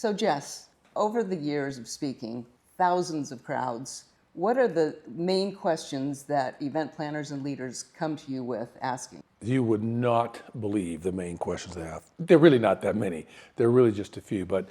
So Jess, over the years of speaking, thousands of crowds, what are the main questions that event planners and leaders come to you with asking? You would not believe the main questions they have. They're really not that many. They're really just a few. But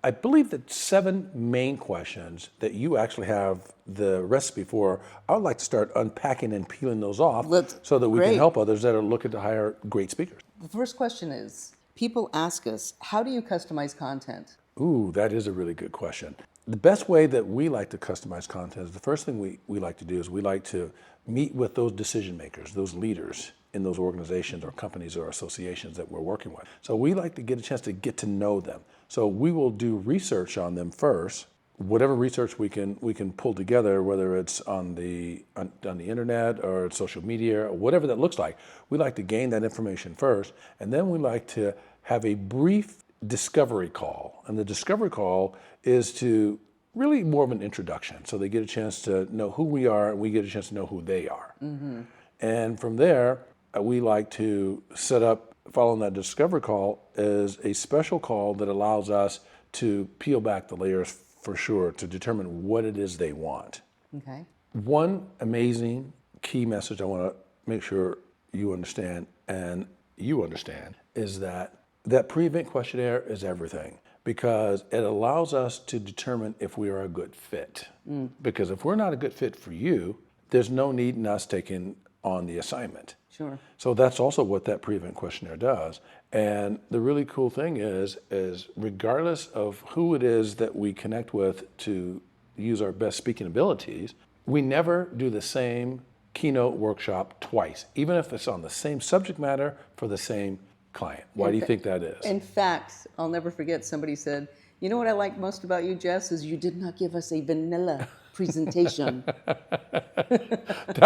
I believe that 7 main questions that you actually have the recipe for, I would like to start unpacking and peeling those off so that we can help others that are looking to hire great speakers. The first question is, people ask us, how do you customize content? Ooh, that is a really good question. The best way that we like to customize content is the first thing we like to do is we like to meet with those decision makers, those leaders in those organizations or companies or associations that we're working with. So we like to get a chance to get to know them. So we will do research on them first, whatever research we can pull together, whether it's on the internet or social media or whatever that looks like. We like to gain that information first, and then we like to have a brief discovery call. And the discovery call is to really more of an introduction. So they get a chance to know who we are and we get a chance to know who they are. Mm-hmm. And from there, we like to set up, following that discovery call, is a special call that allows us to peel back the layers for sure to determine what it is they want. Okay. One amazing key message I want to make sure you understand and you understand is that pre-event questionnaire is everything, because it allows us to determine if we are a good fit. Because if we're not a good fit for you, there's no need in us taking on the assignment. Sure. So that's also what that pre-event questionnaire does. And the really cool thing is regardless of who it is that we connect with to use our best speaking abilities, we never do the same keynote workshop twice, even if it's on the same subject matter for the same client. Why do you think that is? In fact, I'll never forget, somebody said, you know what I like most about you, Jess, is you did not give us a vanilla presentation.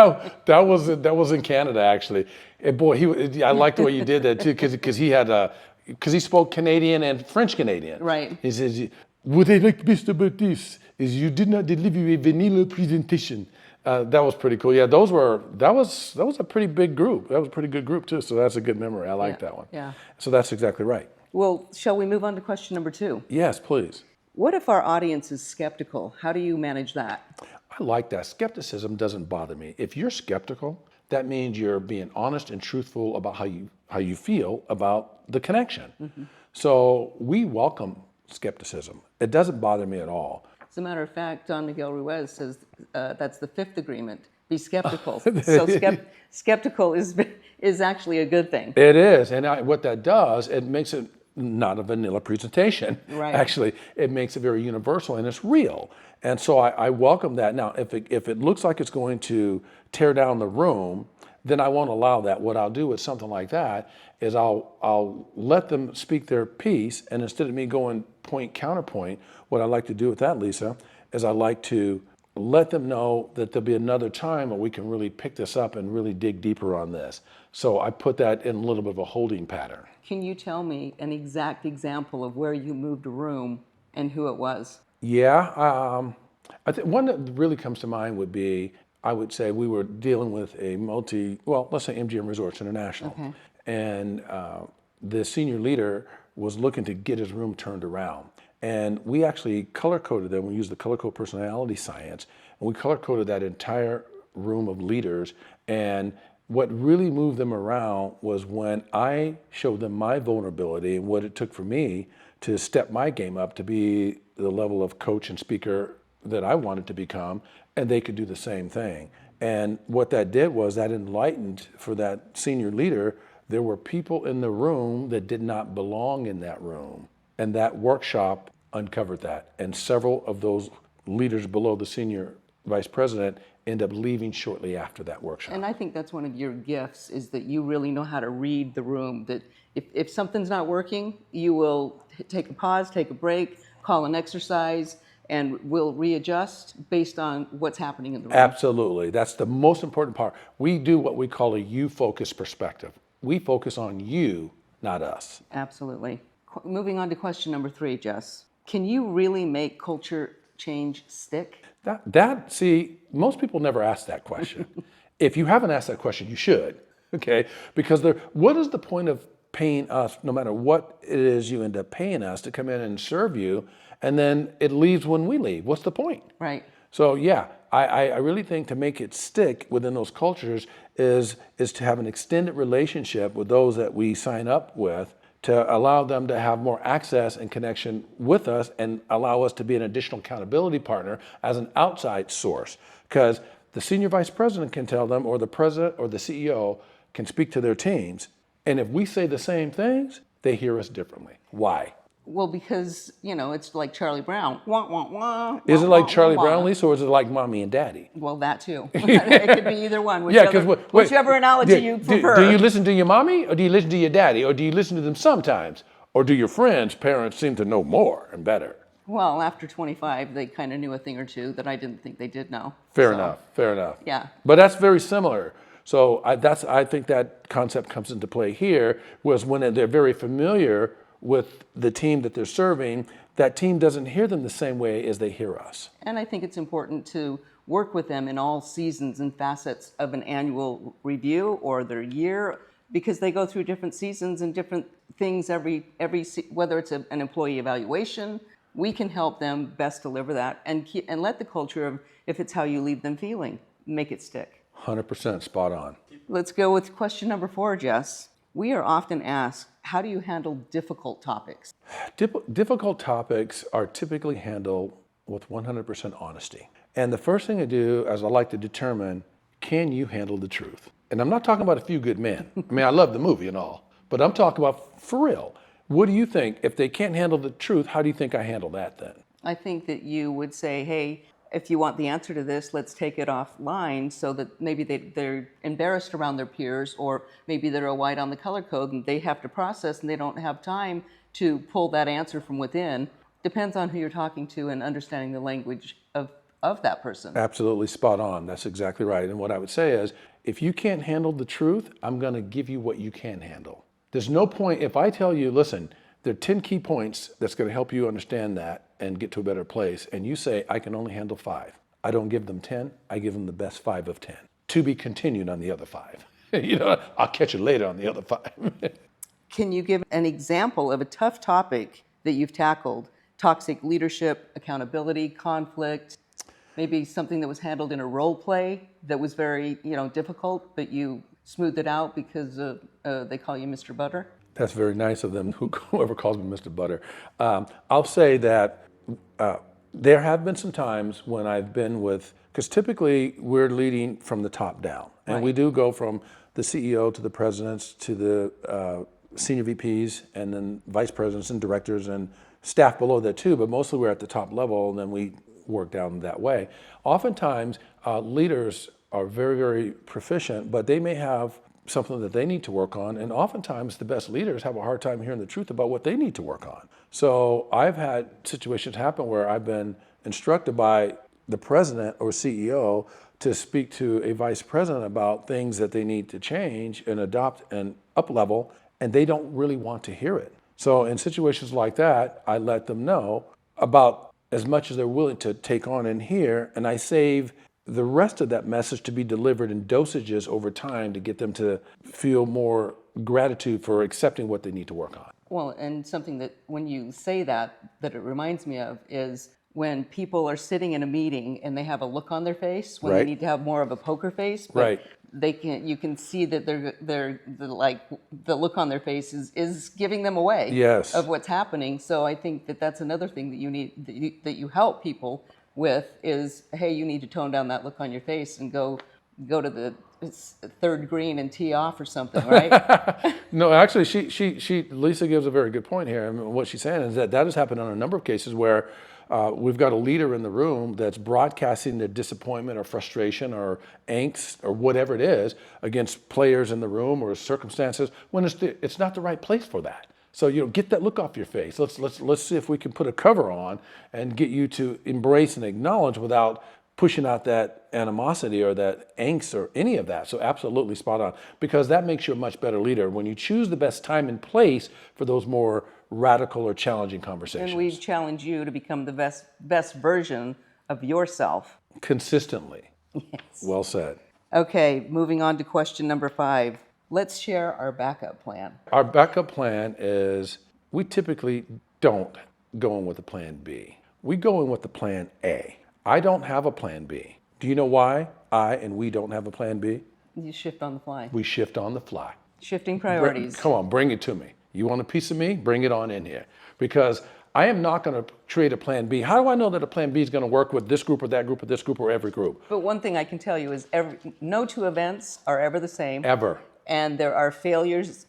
that was in Canada, actually. And boy, I liked the way you did that too, because he spoke Canadian and French Canadian. Right. He says, what I like best about this is you did not deliver a vanilla presentation. That was pretty cool. Yeah, that was a pretty big group. That was a pretty good group too. So that's a good memory. I like that one. Yeah. So that's exactly right. Well, shall we move on to question number 2? Yes, please. What if our audience is skeptical? How do you manage that? I like that. Skepticism doesn't bother me. If you're skeptical, that means you're being honest and truthful about how you feel about the connection. Mm-hmm. So we welcome skepticism. It doesn't bother me at all. As a matter of fact, Don Miguel Ruiz says that's the 5th agreement. Be skeptical. So skeptical is actually a good thing. It is, and what that does, it makes it not a vanilla presentation. Right. Actually, it makes it very universal and it's real. And so I welcome that. Now, if it looks like it's going to tear down the room, then I won't allow that. What I'll do with something like that is I'll let them speak their piece, and instead of me going point counterpoint, what I like to do with that, Lisa, is I like to let them know that there'll be another time where we can really pick this up and really dig deeper on this. So I put that in a little bit of a holding pattern. Can you tell me an exact example of where you moved a room and who it was? Yeah, I think one that really comes to mind would be, I would say we were dealing with let's say MGM Resorts International. Okay. And the senior leader was looking to get his room turned around. And we actually color-coded them. We used the color code personality science, and we color-coded that entire room of leaders. And what really moved them around was when I showed them my vulnerability and what it took for me to step my game up to be the level of coach and speaker that I wanted to become, and they could do the same thing. And what that did was that enlightened for that senior leader, there were people in the room that did not belong in that room. And that workshop uncovered that. And several of those leaders below the senior vice president end up leaving shortly after that workshop. And I think that's one of your gifts, is that you really know how to read the room. That if something's not working, you will take a pause, take a break, call an exercise, and we'll readjust based on what's happening in the room. Absolutely. That's the most important part. We do what we call a you-focused perspective. We focus on you, not us. Absolutely. Moving on to question number 3, Jess. Can you really make culture change stick? See, most people never ask that question. If you haven't asked that question, you should, okay? Because what is the point of paying us, no matter what it is you end up paying us to come in and serve you, and then it leaves when we leave. What's the point? Right. So yeah, I really think to make it stick within those cultures is to have an extended relationship with those that we sign up with, to allow them to have more access and connection with us and allow us to be an additional accountability partner as an outside source. Because the senior vice president can tell them, or the president or the CEO can speak to their teams. And if we say the same things, they hear us differently. Why? Well, because, it's like Charlie Brown. Wah, wah, wah, Is it wah, like wah, Charlie wah, Brown, wah. Lisa, or is it like mommy and daddy? Well, that too. It could be either one. Yeah, because Whichever analogy you prefer. Do you listen to your mommy, or do you listen to your daddy, or do you listen to them sometimes? Or do your friends' parents seem to know more and better? Well, after 25, they kind of knew a thing or two that I didn't think they did know. Fair enough. Yeah. But that's very similar. So I think that concept comes into play here, was when they're very familiar with the team that they're serving, that team doesn't hear them the same way as they hear us. And I think it's important to work with them in all seasons and facets of an annual review or their year, because they go through different seasons and different things whether it's an employee evaluation. We can help them best deliver that and let the culture of, if it's how you leave them feeling, make it stick. 100% spot on. Let's go with question number 4, Jess. We are often asked, how do you handle difficult topics? Difficult topics are typically handled with 100% honesty. And the first thing I do is I like to determine, can you handle the truth? And I'm not talking about A Few Good Men. I mean, I love the movie and all, but I'm talking about for real. What do you think? If they can't handle the truth, how do you think I handle that then? I think that you would say, hey, if you want the answer to this, let's take it offline, so that maybe they're embarrassed around their peers, or maybe they're a white on the color code and they have to process and they don't have time to pull that answer from within. Depends on who you're talking to and understanding the language of that person. Absolutely spot on. That's exactly right. And what I would say is, if you can't handle the truth, I'm going to give you what you can handle. There's no point if I tell you, listen, there are 10 key points that's going to help you understand that and get to a better place, and you say, I can only handle 5. I don't give them 10. I give them the best 5 of 10. To be continued on the other 5. I'll catch you later on the other 5. Can you give an example of a tough topic that you've tackled? Toxic leadership, accountability, conflict, maybe something that was handled in a role play that was very, difficult, but you smoothed it out because they call you Mr. Butter? That's very nice of them, whoever calls me Mr. Butter. I'll say that there have been some times when I've been with, because typically we're leading from the top down. And Right. we do go from the CEO to the presidents to the senior VPs and then vice presidents and directors and staff below that too, but mostly we're at the top level and then we work down that way. Oftentimes, leaders are very, very proficient, but they may have something that they need to work on, and oftentimes the best leaders have a hard time hearing the truth about what they need to work on. So I've had situations happen where I've been instructed by the president or CEO to speak to a vice president about things that they need to change and adopt and up level, and they don't really want to hear it. So in situations like that, I let them know about as much as they're willing to take on and hear, and I save the rest of that message to be delivered in dosages over time to get them to feel more gratitude for accepting what they need to work on. Well, and something that when you say that it reminds me of is when people are sitting in a meeting and they have a look on their face when Right. they need to have more of a poker face, but Right. you can see that they're like the look on their face is giving them away Yes. of what's happening. So I think that's another thing that you need that you help people with is, hey, you need to tone down that look on your face and go to the third green and tee off or something, right? No, actually, Lisa gives a very good point here. I mean, what she's saying is that has happened on a number of cases where we've got a leader in the room that's broadcasting their disappointment or frustration or angst or whatever it is against players in the room or circumstances when it's not the right place for that. So get that look off your face. Let's see if we can put a cover on and get you to embrace and acknowledge without pushing out that animosity or that angst or any of that. So absolutely spot on, because that makes you a much better leader when you choose the best time and place for those more radical or challenging conversations. And we challenge you to become the best version of yourself. Consistently. Yes. Well said. Okay, moving on to question number 5. Let's share our backup plan. Our backup plan is we typically don't go in with a plan B. We go in with the plan A. I don't have a plan B. Do you know why I and we don't have a plan B? You shift on the fly. We shift on the fly. Shifting priorities. Come on, bring it to me. You want a piece of me? Bring it on in here. Because I am not going to create a plan B. How do I know that a plan B is going to work with this group or that group or this group or every group? But one thing I can tell you is no two events are ever the same. Ever. And there are failures.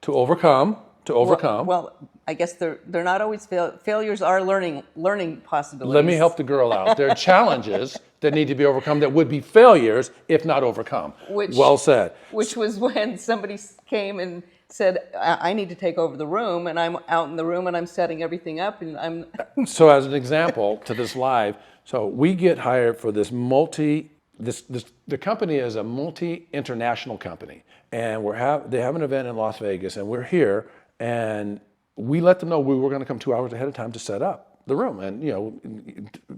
To overcome. Well, I guess they're not always failures are learning possibilities. Let me help the girl out. There are challenges that need to be overcome that would be failures if not overcome. Well said. Which was when somebody came and said, I need to take over the room, and I'm out in the room and I'm setting everything up, and I'm... So as an example to this live, so we get hired for this the company is a multi-international company, and they have an event in Las Vegas, and we're here, and we let them know we were going to come 2 hours ahead of time to set up the room, and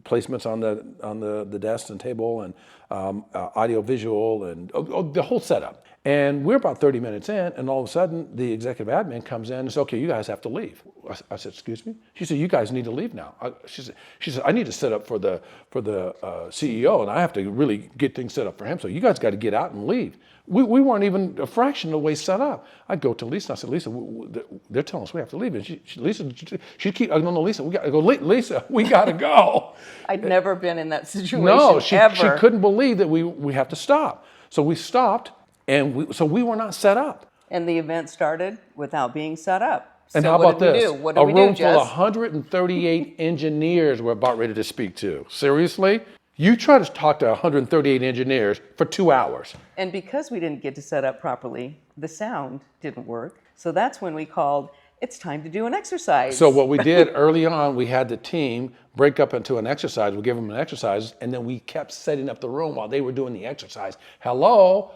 placements on the desk and table, and audio visual, and the whole setup. And we're about 30 minutes in, and all of a sudden the executive admin comes in and says, "Okay, you guys have to leave." I said, "Excuse me?" She said, "You guys need to leave now." She said, "I need to set up for the CEO, and I have to really get things set up for him. So you guys got to get out and leave." We weren't even a fraction of the way set up. I go to Lisa. I said, "Lisa, they're telling us we have to leave." And no, Lisa, we got to go. Lisa, we got to go. I'd never been in that situation. No, she ever. couldn't believe that we have to stop. So we stopped, and we were not set up. And the event started without being set up. And so how about this? What A did we do, room full of Jess? 138 engineers we're about ready to speak to. Seriously? You try to talk to 138 engineers for 2 hours. And because we didn't get to set up properly, the sound didn't work. So that's when we called, it's time to do an exercise. So what we did early on, we had the team break up into an exercise. We gave them an exercise, and then we kept setting up the room while they were doing the exercise. Hello?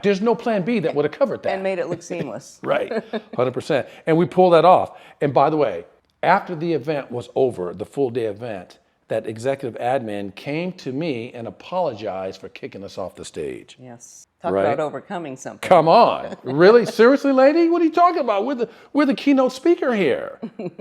There's no plan B that would have covered that. And made it look seamless. Right, 100%. And we pulled that off. And by the way, after the event was over, the full day event, that executive admin came to me and apologized for kicking us off the stage. Yes. Talk Right? about overcoming something. Come on. Really? Seriously, lady? What are you talking about? We're the keynote speaker here.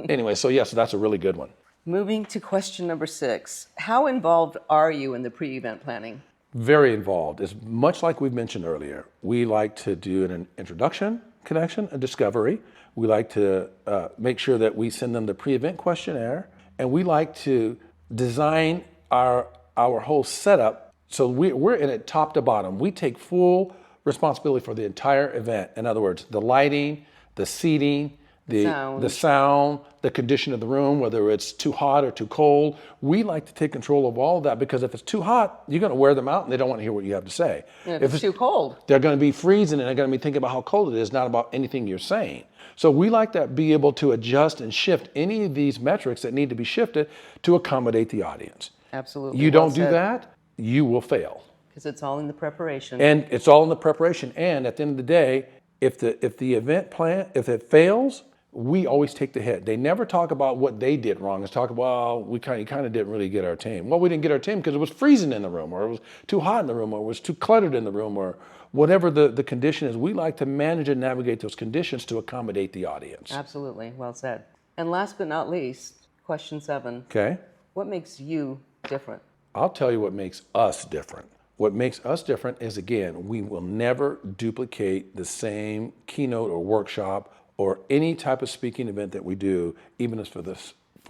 Anyway, so that's a really good one. Moving to question number 6. How involved are you in the pre-event planning? Very involved. It's much like we've mentioned earlier. We like to do an introduction, connection, a discovery. We like to make sure that we send them the pre-event questionnaire, and we like to design our whole setup so we're in it top to bottom. We take full responsibility for the entire event. In other words, the lighting, the seating, the sound, the condition of the room, whether it's too hot or too cold. We like to take control of all of that, because if it's too hot, you're going to wear them out and they don't want to hear what you have to say. And if it's too cold, they're going to be freezing and they're going to be thinking about how cold it is, not about anything you're saying. So we like to be able to adjust and shift any of these metrics that need to be shifted to accommodate the audience. absolutely. You don't do that, you will fail. Because it's all in the preparation. And it's all in the preparation. And at the end of the day, if the event plan, if it fails, we always take the hit. They never talk about what they did wrong. It's talk about, well, we kind of didn't really get our team. Well, we didn't get our team because it was freezing in the room, or it was too hot in the room, or it was too cluttered in the room, or whatever the condition is. We like to manage and navigate those conditions to accommodate the audience. Absolutely. Well said. And last but not least, question 7. Okay? What makes you different? I'll tell you what makes us different. What makes us different is, again, we will never duplicate the same keynote or workshop or any type of speaking event that we do, even if for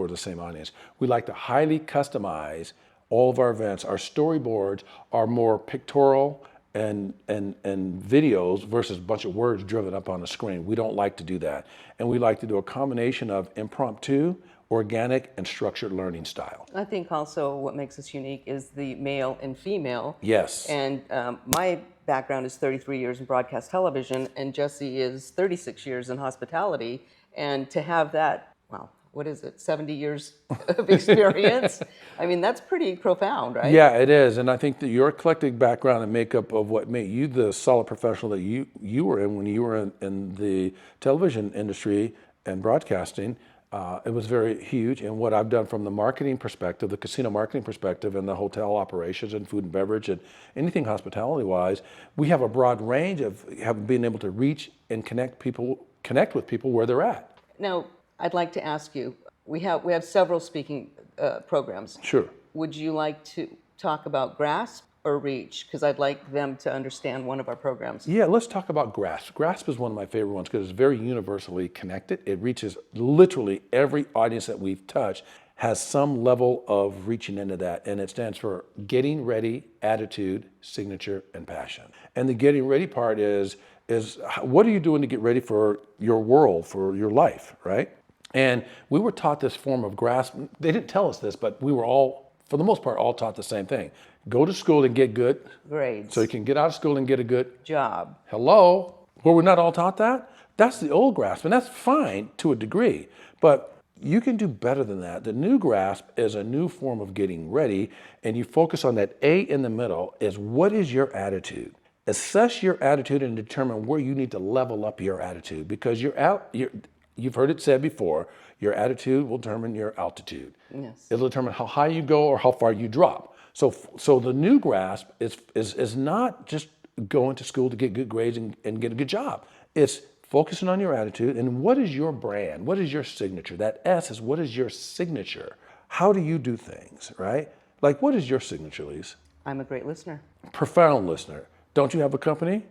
the same audience. We like to highly customize all of our events. Our storyboards are more pictorial and videos versus a bunch of words driven up on the screen. We don't like to do that. And we like to do a combination of impromptu, organic, and structured learning style. I think also what makes us unique is the male and female. Yes. And my background is 33 years in broadcast television, and Jesse is 36 years in hospitality. And to have that, wow, what is it, 70 years of experience? I mean, that's pretty profound, right? Yeah, it is. And I think that your eclectic background and makeup of what made you the solid professional that you were in when you were in the television industry and broadcasting It was very huge. And what I've done from the marketing perspective, the casino marketing perspective, and the hotel operations and food and beverage and anything hospitality-wise, we have a broad range of being able to reach and connect with people where they're at. Now, I'd like to ask you, we have several speaking programs. Sure. Would you like to talk about grasp or reach? Because I'd like them to understand one of our programs. Yeah, let's talk about grasp. Grasp is one of my favorite ones because it's very universally connected. It reaches literally every audience that we've touched has some level of reaching into that, and it stands for getting ready, attitude, signature, and passion. And the getting ready part is what are you doing to get ready for your world, for your life, right? And we were taught this form of grasp. They didn't tell us this, but we were all, for the most part, all taught the same thing. Go to school and get good grades. So you can get out of school and get a good job. Hello? Were we not all taught that? That's the old grasp, and that's fine to a degree. But you can do better than that. The new grasp is a new form of getting ready, and you focus on that A in the middle is what is your attitude? Assess your attitude and determine where you need to level up your attitude because you've heard it said before, your attitude will determine your altitude. Yes. It'll determine how high you go or how far you drop. So the new grasp is not just going to school to get good grades and get a good job. It's focusing on your attitude and what is your brand? What is your signature? That S is what is your signature? How do you do things, right? Like what is your signature, Lisa? I'm a great listener. Profound listener. Don't you have a company?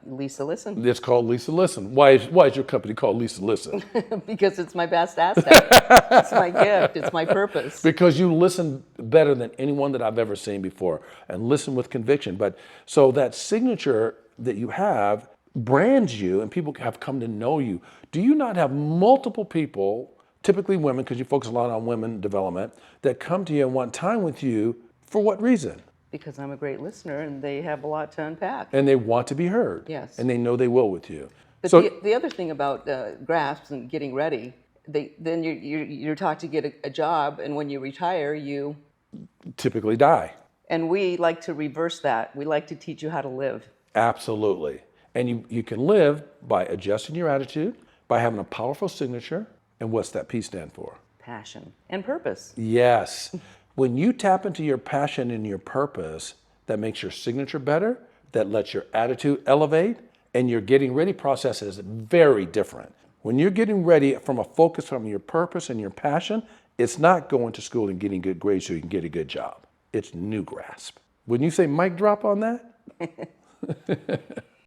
Lisa Listen. It's called Lisa Listen. Why is your company called Lisa Listen? Because it's my best asset. It's my gift. It's my purpose. Because you listen better than anyone that I've ever seen before and listen with conviction. But so that signature that you have brands you and people have come to know you. Do you not have multiple people, typically women, because you focus a lot on women development, that come to you and want time with you for what reason? Because I'm a great listener and they have a lot to unpack. And they want to be heard. Yes. And they know they will with you. But So the other thing about grasps and getting ready, then you're taught to get a job, and when you retire, you... typically die. And we like to reverse that. We like to teach you how to live. Absolutely. And you can live by adjusting your attitude, by having a powerful signature, and what's that P stand for? Passion and purpose. Yes. When you tap into your passion and your purpose, that makes your signature better, that lets your attitude elevate, and your getting ready process is very different. When you're getting ready from a focus from your purpose and your passion, it's not going to school and getting good grades so you can get a good job. It's new grasp. Wouldn't you say mic drop on that?